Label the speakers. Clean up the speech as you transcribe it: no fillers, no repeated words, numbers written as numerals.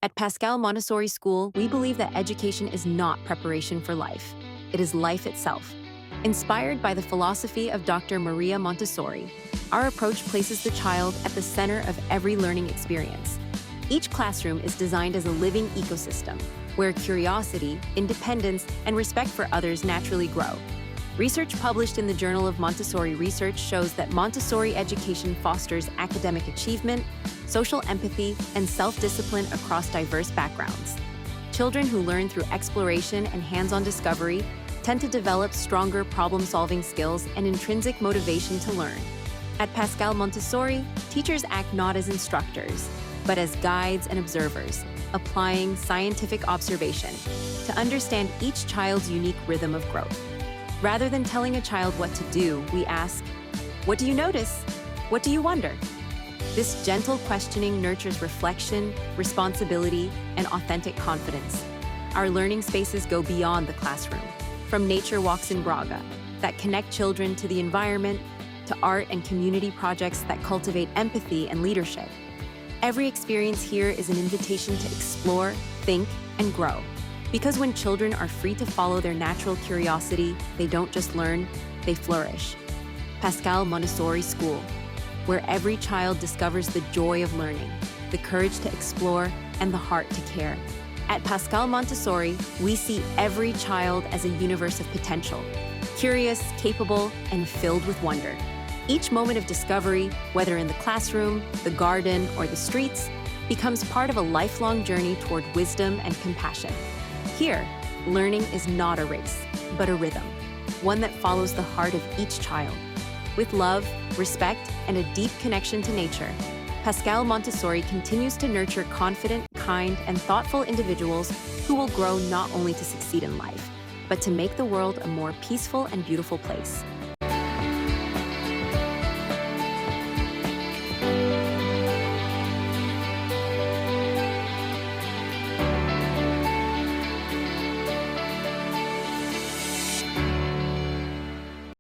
Speaker 1: At Pascal Montessori School, we believe that education is not preparation for life. It is life itself. Inspired by the philosophy of Dr. Maria Montessori, our approach places the child at the center of every learning experience. Each classroom is designed as a living ecosystem, where curiosity, independence, and respect for others naturally grow. Research published in the Journal of Montessori Research shows that Montessori education fosters academic achievement, social empathy, and self-discipline across diverse backgrounds. Children who learn through exploration and hands-on discovery tend to develop stronger problem-solving skills and intrinsic motivation to learn. At Pascal Montessori, teachers act not as instructors, but as guides and observers, applying scientific observation to understand each child's unique rhythm of growth. Rather than telling a child what to do, we ask, "What do you notice? What do you wonder?" This gentle questioning nurtures reflection, responsibility, and authentic confidence. Our learning spaces go beyond the classroom, from nature walks in Braga that connect children to the environment, to art and community projects that cultivate empathy and leadership. Every experience here is an invitation to explore, think, and grow. Because when children are free to follow their natural curiosity, they don't just learn, they flourish. Pascal Montessori School, where every child discovers the joy of learning, the courage to explore, and the heart to care. At Pascal Montessori, we see every child as a universe of potential, curious, capable, and filled with wonder. Each moment of discovery, whether in the classroom, the garden, or the streets, becomes part of a lifelong journey toward wisdom and compassion. Here, learning is not a race, but a rhythm, one that follows the heart of each child. With love, respect, and a deep connection to nature, Pascal Montessori continues to nurture confident, kind, and thoughtful individuals who will grow not only to succeed in life, but to make the world a more peaceful and beautiful place.